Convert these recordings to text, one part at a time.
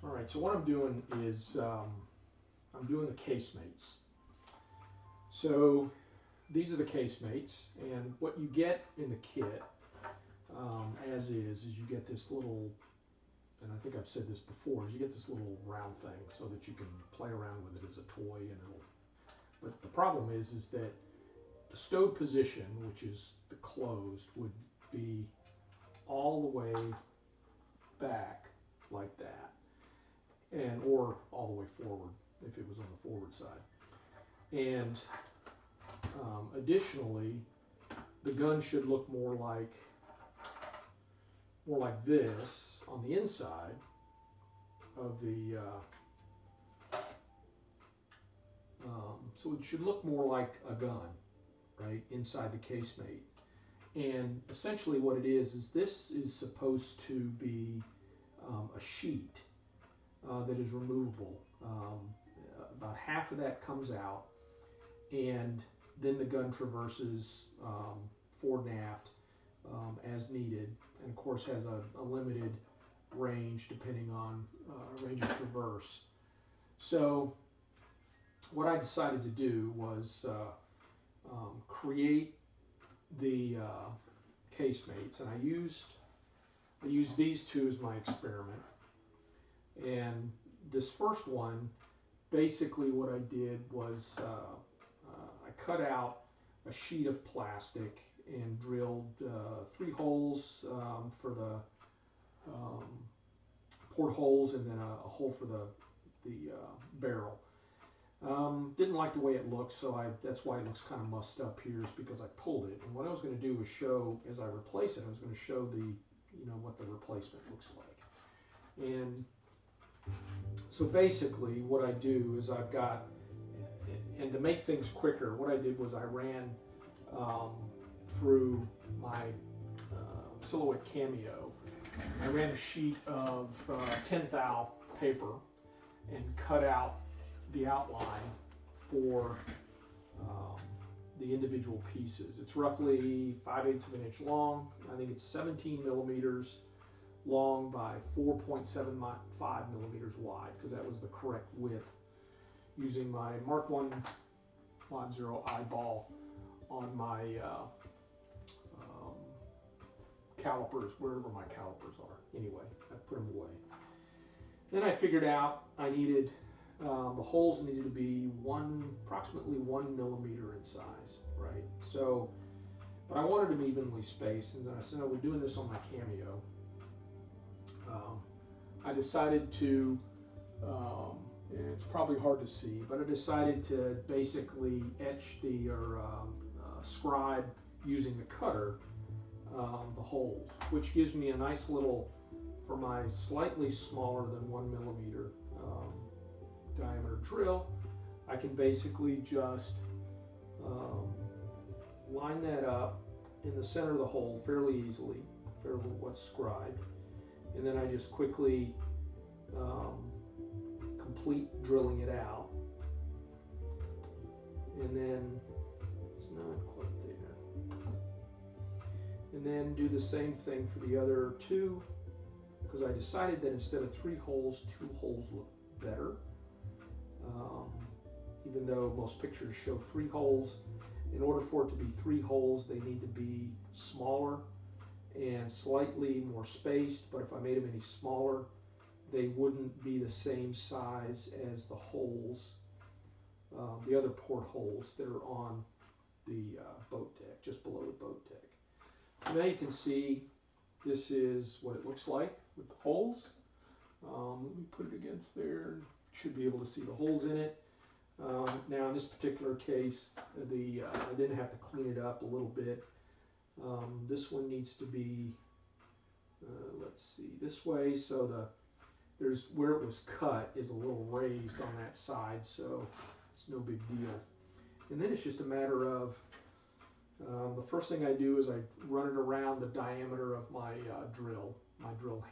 All right, so what I'm doing is I'm doing the casemates. So these are the casemates, and what you get in the kit, as is you get this little, and I think I've said this before, is you get this little round thing so that you can play around with it as a toy, and it'll. But the problem is that the stowed position, which is the closed, would be all the way back like that, and or all the way forward if it was on the forward side. And additionally, the gun should look more like this on the inside of the. So it should look more like a gun, right, inside the casemate. And essentially, what it is this is supposed to be a sheet that is removable. About half of that comes out, and then the gun traverses fore and aft as needed, and of course has a limited range depending on range of traverse. So what I decided to do was create the casemates, and I used these two as my experiment. And this first one, basically what I did was I cut out a sheet of plastic and drilled 3 holes for the portholes, and then a hole for the barrel. Didn't like the way it looked, so that's why it looks kind of mussed up here, is because I pulled it. And what I was going to do was show, as I replace it, I was going to show what the replacement looks like. And so basically what I do is I've got, and to make things quicker, what I did was I ran through my Silhouette Cameo, I ran a sheet of 10 thou paper and cut out the outline for the individual pieces. It's roughly 5/8 of an inch long. I think it's 17 millimeters long by 4.75 millimeters wide, because that was the correct width, using my Mark 1 Mod 0 eyeball on my calipers, wherever my calipers are. Anyway, I put them away. Then I figured out I needed, the holes needed to be approximately 1 millimeter in size, right? So, but I wanted them evenly spaced, and I said I was doing this on my Cameo. I decided to, and it's probably hard to see, but I decided to basically etch scribe using the cutter the holes, which gives me a nice little, for my slightly smaller than 1 millimeter diameter drill, I can basically just line that up in the center of the hole fairly easily, fairly what's scribed, and then I just quickly complete drilling it out, and then it's not quite there, and then do the same thing for the other 2, because I decided that instead of 3 holes, 2 holes look better. Even though most pictures show 3 holes, in order for it to be 3 holes, they need to be smaller and slightly more spaced. But if I made them any smaller, they wouldn't be the same size as the holes, the other portholes that are on the boat deck, just below the boat deck. So now you can see this is what it looks like with the holes. Let me put it against there. Should be able to see the holes in it. Now in this particular case, I didn't have to clean it up a little bit. This one needs to be, let's see, this way. So there's where it was cut is a little raised on that side, so it's no big deal. And then it's just a matter of, the first thing I do is I run it around the diameter of my drill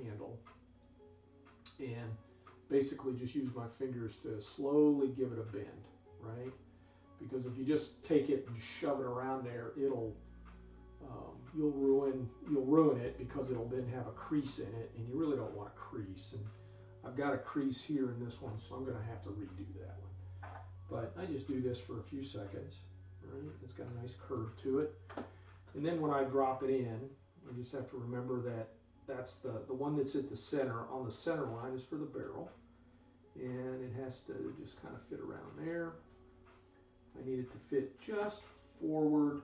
handle, and basically just use my fingers to slowly give it a bend, right? Because if you just take it and shove it around there, you'll ruin it, because it'll then have a crease in it, and you really don't want a crease. And I've got a crease here in this one, so I'm going to have to redo that one. But I just do this for a few seconds. Right? It's got a nice curve to it. And then when I drop it in, I just have to remember that that's the one that's at the center. On the center line is for the barrel. And it has to just kind of fit around there. I need it to fit just forward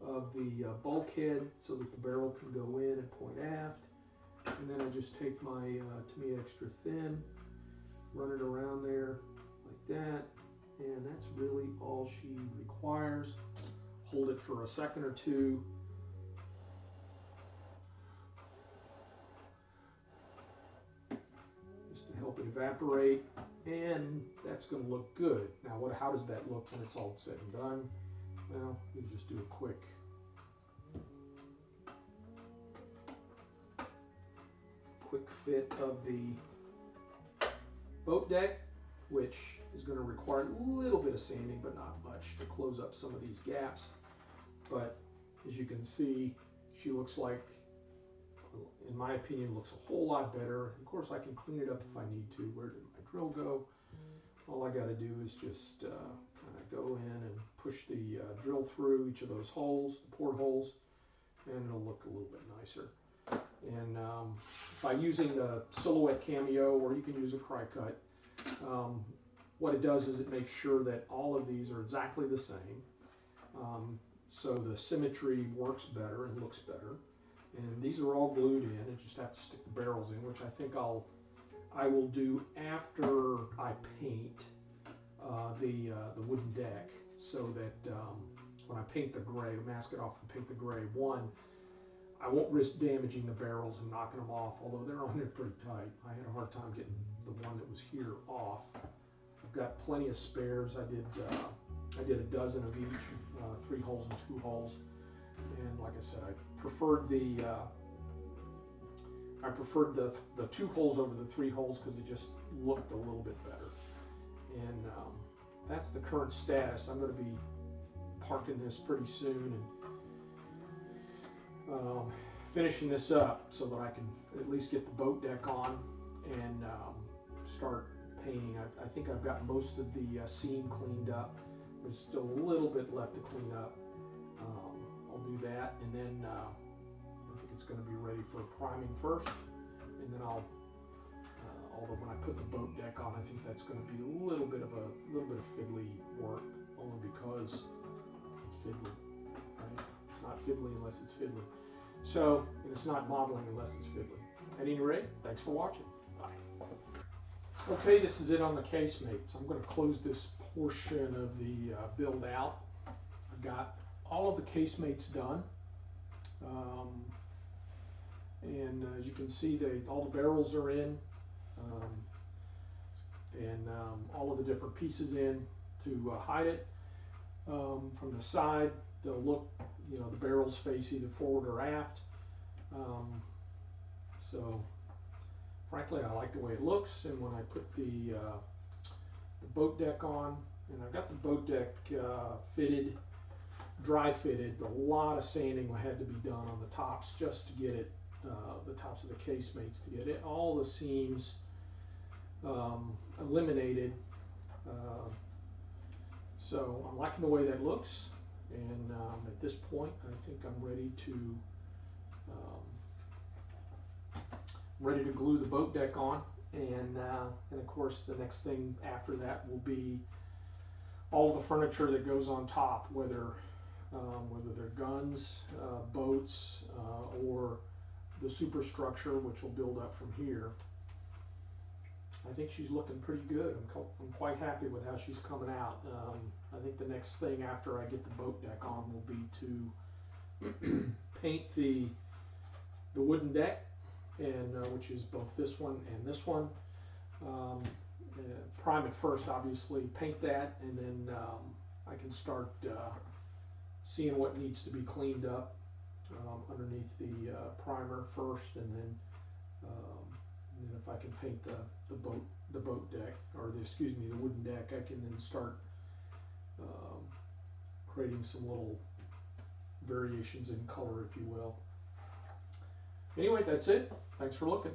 of the bulkhead so that the barrel can go in and point aft. And then I just take my Tamiya extra thin, run it around there like that, and that's really all she requires. Hold it for a second or two. Just to help it evaporate, and that's going to look good. Now, how does that look when it's all said and done? Well, you just do a quick fit of the boat deck, which is going to require a little bit of sanding, but not much, to close up some of these gaps. But as you can see, she looks like, in my opinion, looks a whole lot better. Of course, I can clean it up if I need to. Where did my drill go? All I got to do is just kind of go in and push the drill through each of those holes, the portholes, and it'll look a little bit nicer. And by using the Silhouette Cameo, or you can use a Cry-Cut, what it does is it makes sure that all of these are exactly the same. So the symmetry works better and looks better. And these are all glued in, and just have to stick the barrels in, which I think I will do after I paint the wooden deck, so that when I paint the gray, mask it off and paint the gray, I won't risk damaging the barrels and knocking them off, although they're on there pretty tight. I had a hard time getting the one that was here off. I've got plenty of spares. I did a dozen of each, 3 holes and 2 holes. And like I said, I preferred the 2 holes over the 3 holes because it just looked a little bit better. And that's the current status. I'm going to be parking this pretty soon and finishing this up so that I can at least get the boat deck on and start painting. I think I've got most of the seam cleaned up. There's still a little bit left to clean up. I'll do that, and then I think it's going to be ready for priming first, and then I'll although when I put the boat deck on, I think that's going to be a little bit of fiddly work, only because it's fiddly. Right? It's not fiddly unless it's fiddly. So, and it's not modeling unless it's fiddly. At any rate, thanks for watching. Bye. Okay, this is it on the Casemates. I'm going to close this portion of the build out. I've got all of the Casemates done. And as you can see, all the barrels are in. And all of the different pieces in to hide it. From the side, they'll look, the barrels face either forward or aft. So frankly, I like the way it looks. And when I put the boat deck on, and I've got the boat deck fitted, dry fitted, a lot of sanding had to be done on the tops just to get it, the tops of the Casemates, to get it, all the seams eliminated. So I'm liking the way that looks, and at this point I think I'm ready to glue the boat deck on, and of course the next thing after that will be all the furniture that goes on top, whether they're guns, boats, or the superstructure, which will build up from here. I think she's looking pretty good. I'm quite happy with how she's coming out. I think the next thing after I get the boat deck on will be to paint the wooden deck, and which is both this one and this one. Prime it first, obviously, paint that, and then I can start seeing what needs to be cleaned up underneath the primer first, and then if I can paint the boat deck, or the wooden deck, I can then start creating some little variations in color, if you will. Anyway, that's it. Thanks for looking.